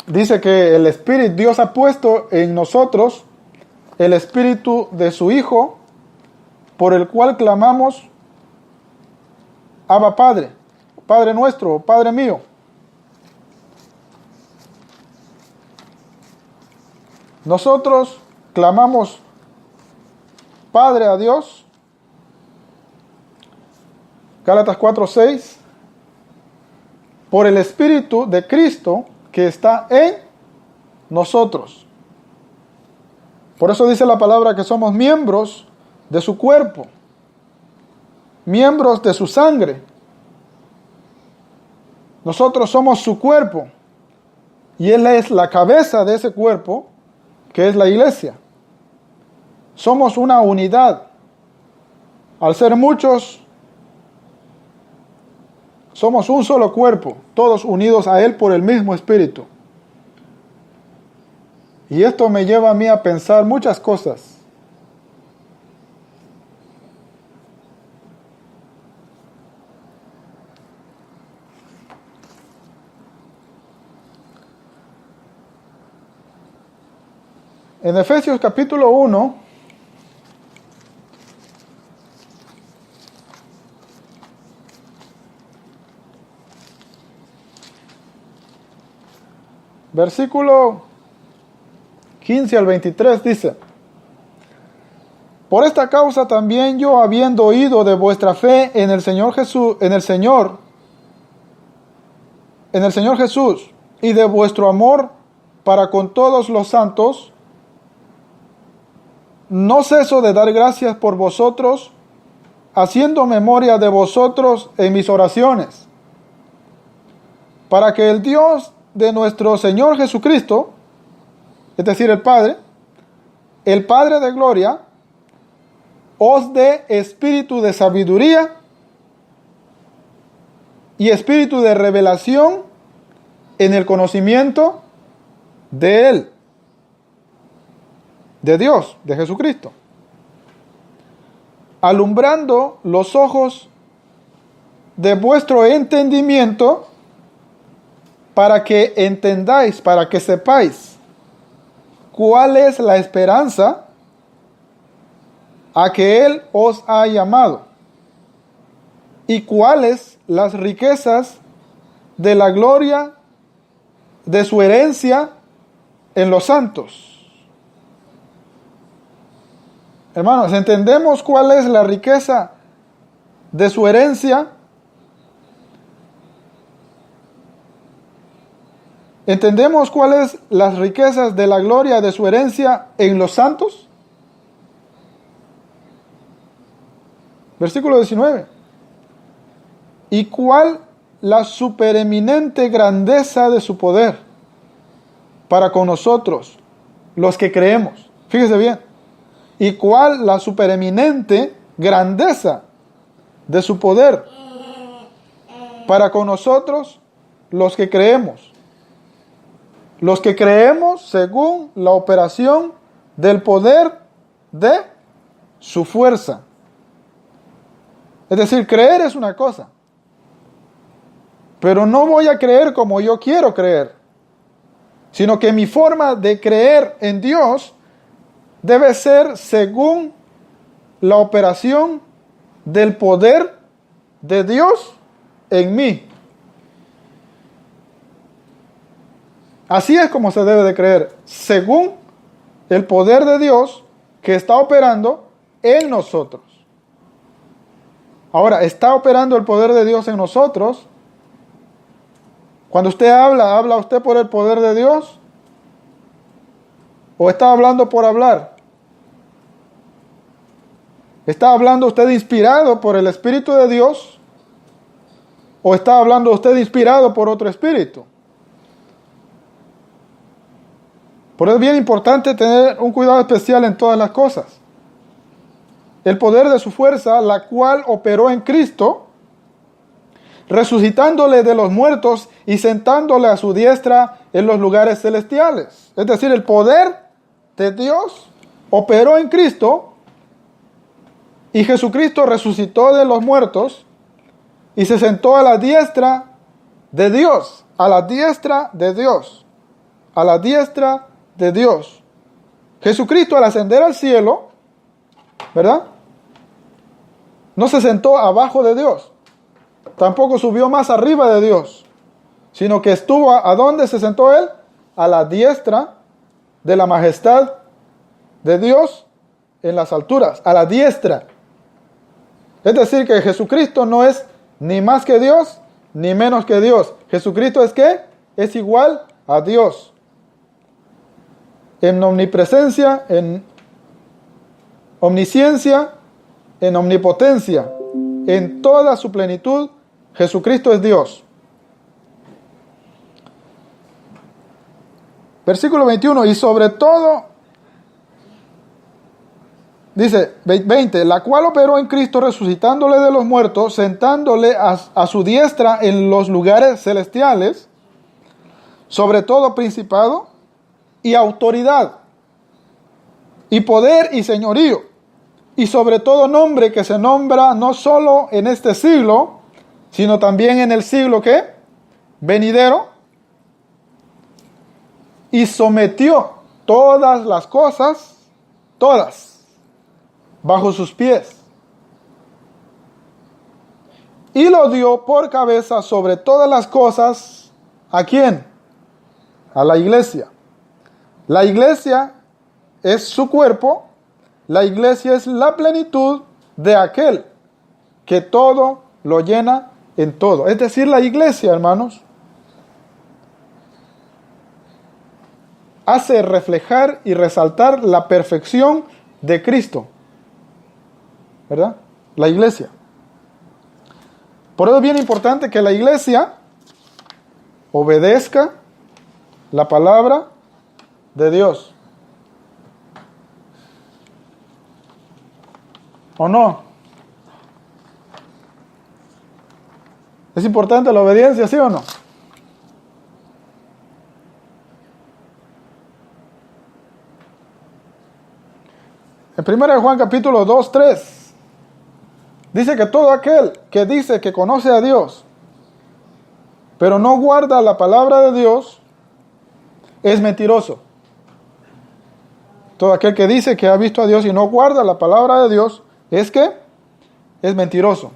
Dice que el Espíritu, Dios ha puesto en nosotros el Espíritu de su Hijo, por el cual clamamos, Abba Padre, Padre nuestro, Padre mío. Nosotros clamamos Padre a Dios. Gálatas 4:6. Por el Espíritu de Cristo que está en nosotros. Por eso dice la palabra que somos miembros de su cuerpo, miembros de su sangre. Nosotros somos su cuerpo y Él es la cabeza de ese cuerpo, que es la iglesia. Somos una unidad. Al ser muchos, somos un solo cuerpo, todos unidos a Él por el mismo Espíritu. Y esto me lleva a mí a pensar muchas cosas. En Efesios capítulo 1, versículo 15 al 23 dice: por esta causa también yo, habiendo oído de vuestra fe en el Señor Jesús, en el Señor Jesús, y de vuestro amor para con todos los santos, no ceso de dar gracias por vosotros, haciendo memoria de vosotros en mis oraciones, para que el Dios de nuestro Señor Jesucristo, es decir, el Padre de gloria, os dé espíritu de sabiduría y espíritu de revelación en el conocimiento de Él, de Dios, de Jesucristo, alumbrando los ojos de vuestro entendimiento, para que entendáis, para que sepáis cuál es la esperanza a que Él os ha llamado, y cuáles las riquezas de la gloria de su herencia en los santos. Hermanos, ¿entendemos cuál es la riqueza de su herencia? ¿Entendemos cuáles las riquezas de la gloria de su herencia en los santos? Versículo 19. ¿Y cuál la supereminente grandeza de su poder para con nosotros, los que creemos? Fíjese bien. ¿Y cuál la supereminente grandeza de su poder para con nosotros, los que creemos? Los que creemos según la operación del poder de su fuerza. Es decir, creer es una cosa, pero no voy a creer como yo quiero creer, sino que mi forma de creer en Dios debe ser según la operación del poder de Dios en mí. Así es como se debe de creer, según el poder de Dios que está operando en nosotros. Ahora, ¿está operando el poder de Dios en nosotros? Cuando usted ¿habla usted por el poder de Dios? ¿O está hablando por hablar? ¿Está hablando usted inspirado por el Espíritu de Dios? ¿O está hablando usted inspirado por otro espíritu? Por eso es bien importante tener un cuidado especial en todas las cosas. el poder de su fuerza, la cual operó en Cristo, resucitándole de los muertos y sentándole a su diestra en los lugares celestiales. Es decir, el poder de Dios operó en Cristo y Jesucristo resucitó de los muertos y se sentó a la diestra de Dios, a la diestra de Dios, a la diestra de Dios. Jesucristo al ascender al cielo, ¿verdad? No se sentó abajo de Dios, tampoco subió más arriba de Dios, sino que estuvo, ¿a dónde se sentó Él? A la diestra de la majestad de Dios en las alturas, a la diestra. Es decir, que Jesucristo no es ni más que Dios, ni menos que Dios. Jesucristo es ¿qué? Es igual a Dios. En omnipresencia, en omnisciencia, en omnipotencia, en toda su plenitud, Jesucristo es Dios. Versículo 21, y sobre todo, dice 20, la cual operó en Cristo resucitándole de los muertos, sentándole a su diestra en los lugares celestiales, sobre todo principado y autoridad, y poder y señorío, y sobre todo nombre que se nombra no solo en este siglo, sino también en el siglo ¿qué? Venidero, y sometió todas las cosas, todas, bajo sus pies, y lo dio por cabeza sobre todas las cosas, ¿a quién? A la iglesia. La iglesia es su cuerpo, la iglesia es la plenitud de aquel que todo lo llena en todo. Es decir, la iglesia, hermanos, hace reflejar y resaltar la perfección de Cristo, ¿verdad? La iglesia. Por eso es bien importante que la iglesia obedezca la palabra de Dios. ¿O no? ¿Es importante la obediencia, sí o no? En 1 Juan capítulo 2, 3, dice que todo aquel que dice que conoce a Dios, pero no guarda la palabra de Dios, es mentiroso. Todo aquel que dice que ha visto a Dios y no guarda la palabra de Dios, ¿es qué? Es mentiroso.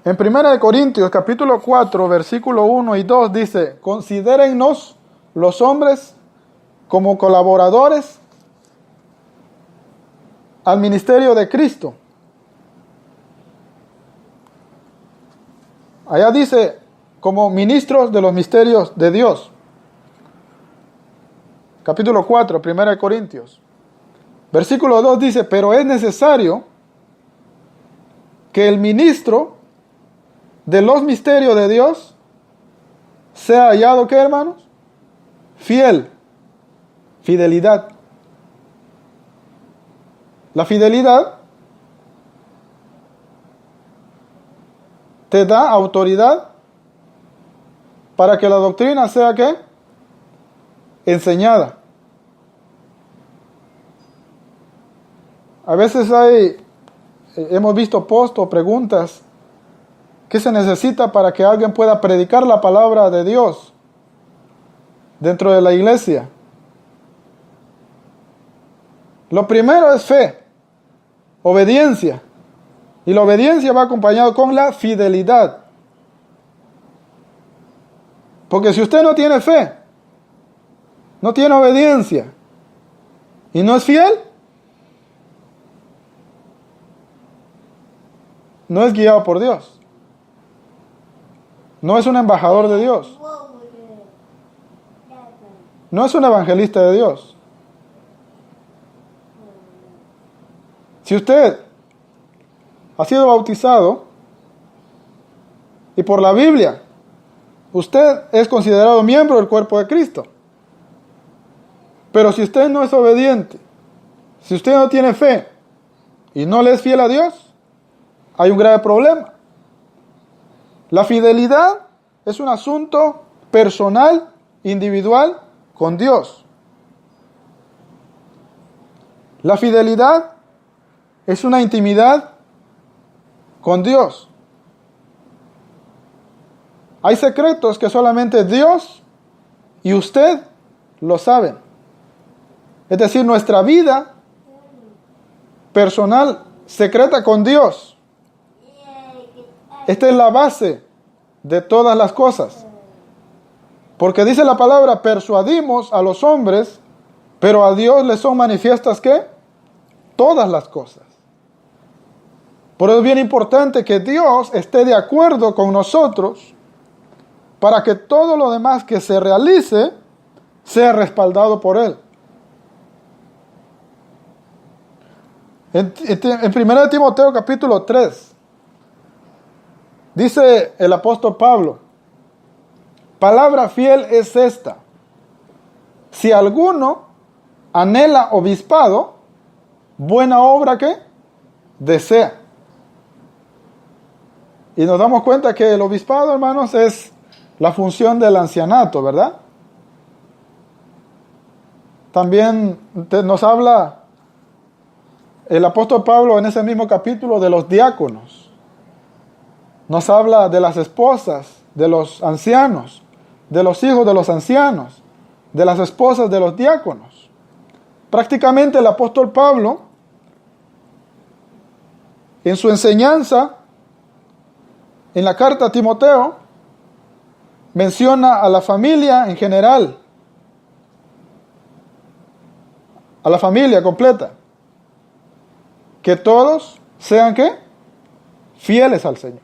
En 1 Corintios capítulo 4, versículo 1 y 2 dice, considérennos los hombres como colaboradores al ministerio de Cristo. Allá dice, como ministros de los misterios de Dios. Capítulo 4, 1 Corintios. Versículo 2 dice, pero es necesario que el ministro de los misterios de Dios sea hallado, ¿qué, hermanos? Fiel. Fidelidad. La fidelidad te da autoridad para que la doctrina sea ¿qué? Enseñada. A veces hemos visto post o preguntas, ¿qué se necesita para que alguien pueda predicar la palabra de Dios dentro de la iglesia? Lo primero es fe, obediencia. Y la obediencia va acompañada con la fidelidad. Porque si usted no tiene fe, no tiene obediencia y no es fiel, no es guiado por Dios. No es un embajador de Dios. No es un evangelista de Dios. Si usted ha sido bautizado y por la Biblia usted es considerado miembro del cuerpo de Cristo. Pero si usted no es obediente, si usted no tiene fe y no le es fiel a Dios, hay un grave problema. La fidelidad es un asunto personal, individual, con Dios. La fidelidad es una intimidad con Dios. Hay secretos que solamente Dios y usted lo saben. Es decir, nuestra vida personal, secreta con Dios. Esta es la base de todas las cosas. Porque dice la palabra, persuadimos a los hombres, pero a Dios le son manifiestas, ¿qué? Todas las cosas. Por eso es bien importante que Dios esté de acuerdo con nosotros para que todo lo demás que se realice sea respaldado por Él. En 1 Timoteo capítulo 3, dice el apóstol Pablo, palabra fiel es esta: si alguno anhela obispado, buena obra que desea. Y nos damos cuenta que el obispado, hermanos, es la función del ancianato, ¿verdad? También nos habla el apóstol Pablo en ese mismo capítulo de los diáconos. Nos habla de las esposas de los ancianos, de los hijos de los ancianos, de las esposas de los diáconos. Prácticamente el apóstol Pablo, en su enseñanza, en la carta a Timoteo, menciona a la familia en general, a la familia completa, que todos sean, ¿qué? Fieles al Señor.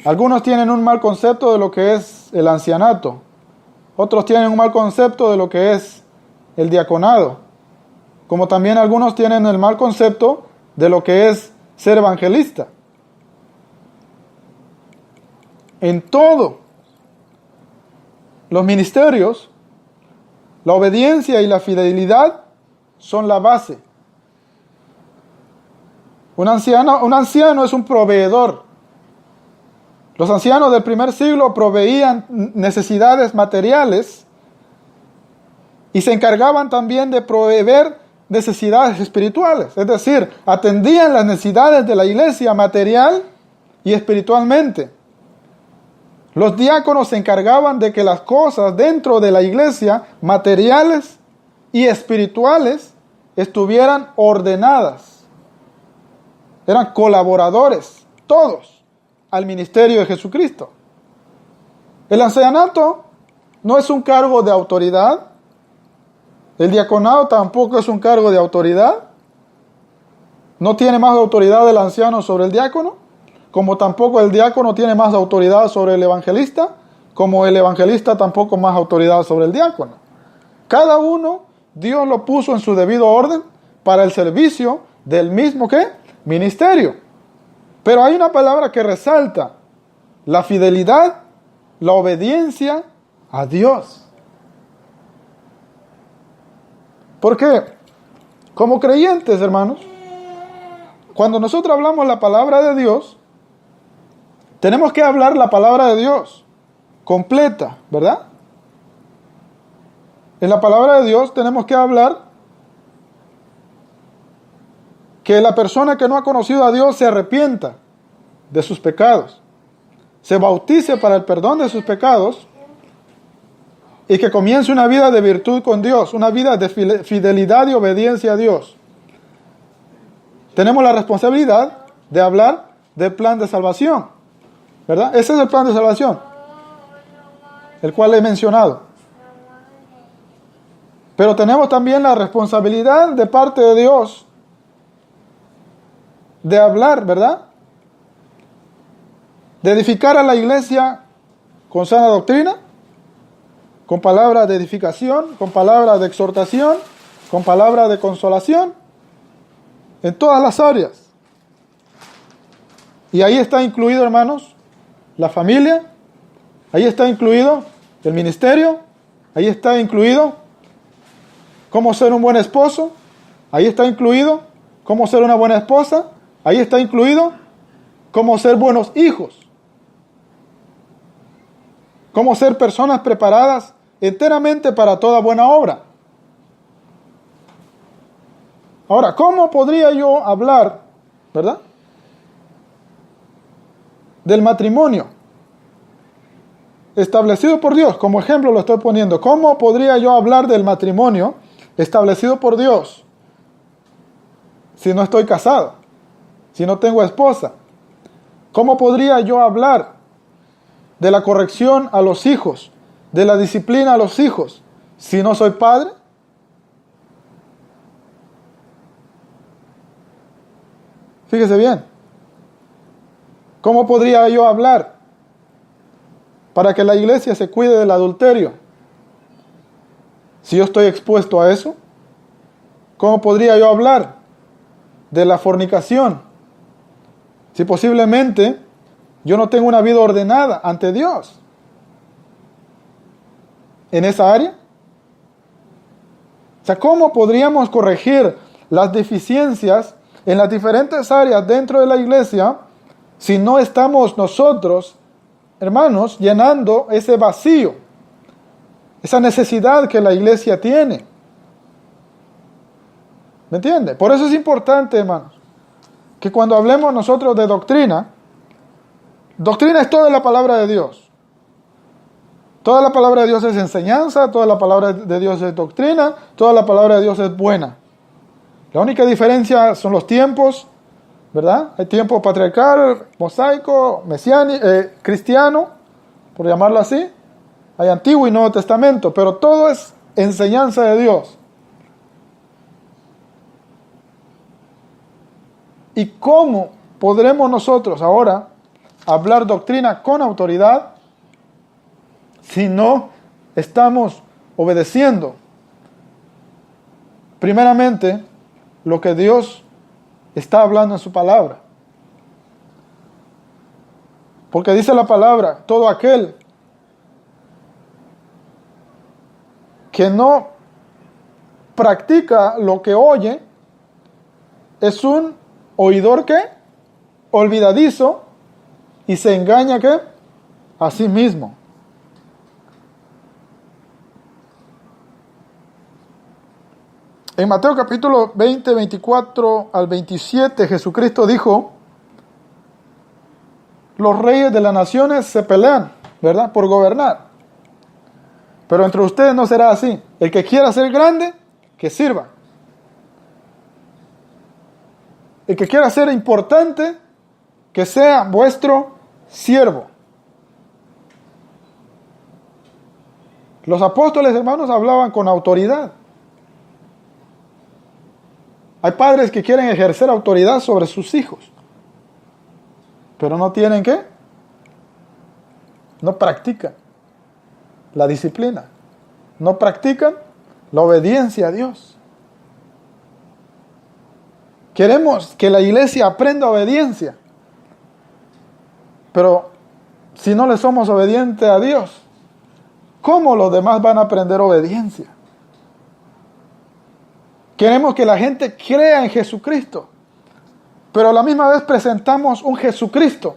Algunos tienen un mal concepto de lo que es el ancianato. Otros tienen un mal concepto de lo que es el diaconado. Como también algunos tienen el mal concepto de lo que es ser evangelista. En todo los ministerios, la obediencia y la fidelidad son la base. Un anciano es un proveedor. Los ancianos del primer siglo proveían necesidades materiales y se encargaban también de proveer necesidades espirituales. Es decir, atendían las necesidades de la iglesia material y espiritualmente. Los diáconos se encargaban de que las cosas dentro de la iglesia, materiales y espirituales, estuvieran ordenadas. Eran colaboradores, todos, al ministerio de Jesucristo. El ancianato no es un cargo de autoridad. El diaconado tampoco es un cargo de autoridad. No tiene más autoridad el anciano sobre el diácono, como tampoco el diácono tiene más autoridad sobre el evangelista, como el evangelista tampoco más autoridad sobre el diácono. Cada uno, Dios lo puso en su debido orden para el servicio del mismo, ¿qué? Ministerio. Pero hay una palabra que resalta: la fidelidad, la obediencia a Dios. Porque, como creyentes, hermanos, cuando nosotros hablamos la palabra de Dios, tenemos que hablar la palabra de Dios completa, ¿verdad? En la palabra de Dios tenemos que hablar que la persona que no ha conocido a Dios se arrepienta de sus pecados, se bautice para el perdón de sus pecados y que comience una vida de virtud con Dios, una vida de fidelidad y obediencia a Dios. Tenemos la responsabilidad de hablar del plan de salvación, ¿verdad? Ese es el plan de salvación, el cual he mencionado. Pero tenemos también la responsabilidad de parte de Dios de hablar, ¿verdad? De edificar a la iglesia con sana doctrina, con palabras de edificación, con palabras de exhortación, con palabras de consolación en todas las áreas. Y ahí está incluido, hermanos, la familia, ahí está incluido el ministerio, ahí está incluido cómo ser un buen esposo, ahí está incluido cómo ser una buena esposa, ahí está incluido cómo ser buenos hijos, cómo ser personas preparadas enteramente para toda buena obra. Ahora, ¿cómo podría yo hablar, verdad, del matrimonio establecido por Dios? Como ejemplo lo estoy poniendo. ¿Cómo podría yo hablar del matrimonio establecido por Dios si no estoy casado, si no tengo esposa? ¿Cómo podría yo hablar de la corrección a los hijos, de la disciplina a los hijos, si no soy padre? Fíjese bien. ¿Cómo podría yo hablar para que la iglesia se cuide del adulterio si yo estoy expuesto a eso? ¿Cómo podría yo hablar de la fornicación si posiblemente yo no tengo una vida ordenada ante Dios en esa área? O sea, ¿cómo podríamos corregir las deficiencias en las diferentes áreas dentro de la iglesia si no estamos nosotros, hermanos, llenando ese vacío, esa necesidad que la iglesia tiene? ¿Me entiende? Por eso es importante, hermanos, que cuando hablemos nosotros de doctrina, doctrina es toda la palabra de Dios. Toda la palabra de Dios es enseñanza, toda la palabra de Dios es doctrina, toda la palabra de Dios es buena. La única diferencia son los tiempos, ¿verdad? Hay tiempo patriarcal, mosaico, mesiánico, cristiano, por llamarlo así. Hay Antiguo y Nuevo Testamento, pero todo es enseñanza de Dios. ¿Y cómo podremos nosotros ahora hablar doctrina con autoridad si no estamos obedeciendo primeramente lo que Dios está hablando en su palabra? Porque dice la palabra, todo aquel que no practica lo que oye es un oidor ¿qué? Olvidadizo, y se engaña ¿qué? A sí mismo. En Mateo capítulo 20, 24 al 27, Jesucristo dijo, los reyes de las naciones se pelean, ¿verdad?, por gobernar. Pero entre ustedes no será así. El que quiera ser grande, que sirva. El que quiera ser importante, que sea vuestro siervo. Los apóstoles, hermanos, hablaban con autoridad. Hay padres que quieren ejercer autoridad sobre sus hijos, pero no tienen ¿qué? No practican la disciplina, no practican la obediencia a Dios. Queremos que la iglesia aprenda obediencia, pero si no le somos obedientes a Dios, ¿cómo los demás van a aprender obediencia? Queremos que la gente crea en Jesucristo, pero a la misma vez presentamos un Jesucristo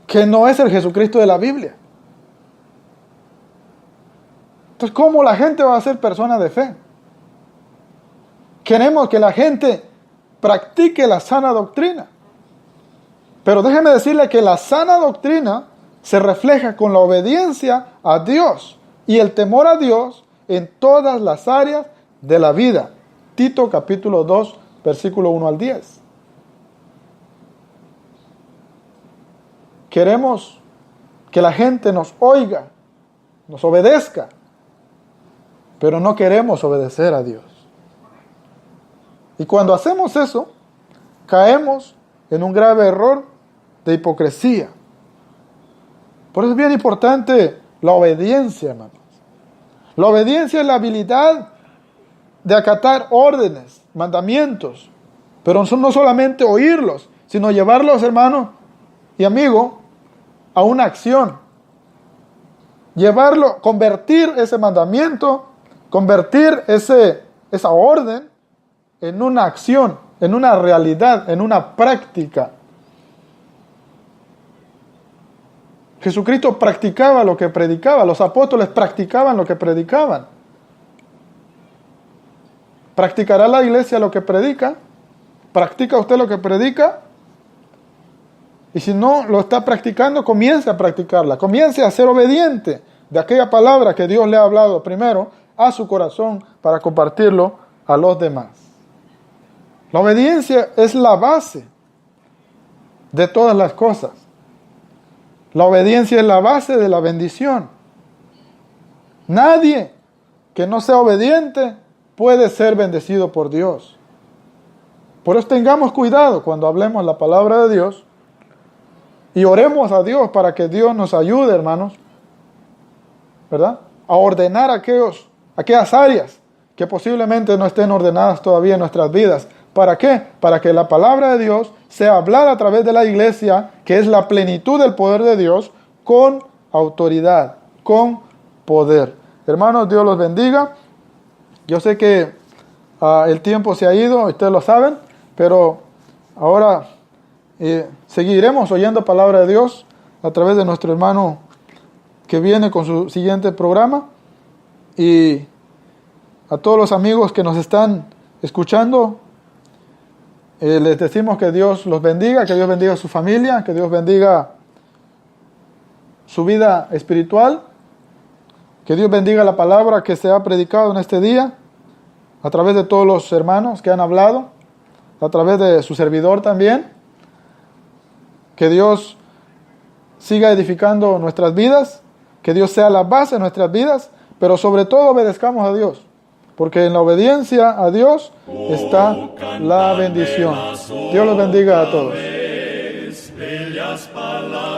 que no es el Jesucristo de la Biblia. Entonces, ¿cómo la gente va a ser personas de fe? Queremos que la gente practique la sana doctrina, pero déjeme decirle que la sana doctrina se refleja con la obediencia a Dios y el temor a Dios en todas las áreas de la vida. Tito capítulo 2, versículo 1 al 10. Queremos que la gente nos oiga, nos obedezca, pero no queremos obedecer a Dios. Y cuando hacemos eso, caemos en un grave error de hipocresía. Por eso es bien importante la obediencia, hermanos. La obediencia es la habilidad de acatar órdenes, mandamientos, Pero no solamente oírlos, sino llevarlos, hermano y amigo, a una acción. Llevarlo, convertir ese mandamiento, convertir esa orden en una acción, en una realidad, en una práctica. Jesucristo practicaba lo que predicaba, los apóstoles practicaban lo que predicaban. ¿Practicará la iglesia lo que predica? ¿Practica usted lo que predica? Y si no lo está practicando, comience a practicarla. Comience a ser obediente de aquella palabra que Dios le ha hablado primero a su corazón para compartirlo a los demás. La obediencia es la base de todas las cosas. La obediencia es la base de la bendición. Nadie que no sea obediente puede ser bendecido por Dios. Por eso tengamos cuidado cuando hablemos la palabra de Dios y oremos a Dios para que Dios nos ayude, hermanos, ¿verdad?, a ordenar aquellas áreas que posiblemente no estén ordenadas todavía en nuestras vidas. ¿Para qué? Para que la palabra de Dios sea hablada a través de la iglesia, que es la plenitud del poder de Dios, con autoridad, con poder. Hermanos, Dios los bendiga. Yo sé que el tiempo se ha ido, ustedes lo saben, pero ahora seguiremos oyendo palabra de Dios a través de nuestro hermano que viene con su siguiente programa. Y a todos los amigos que nos están escuchando, les decimos que Dios los bendiga, que Dios bendiga a su familia, que Dios bendiga su vida espiritual, que Dios bendiga la palabra que se ha predicado en este día, a través de todos los hermanos que han hablado, a través de su servidor también. Que Dios siga edificando nuestras vidas, que Dios sea la base de nuestras vidas, pero sobre todo obedezcamos a Dios, porque en la obediencia a Dios está la bendición. Dios los bendiga a todos. Bellas palabras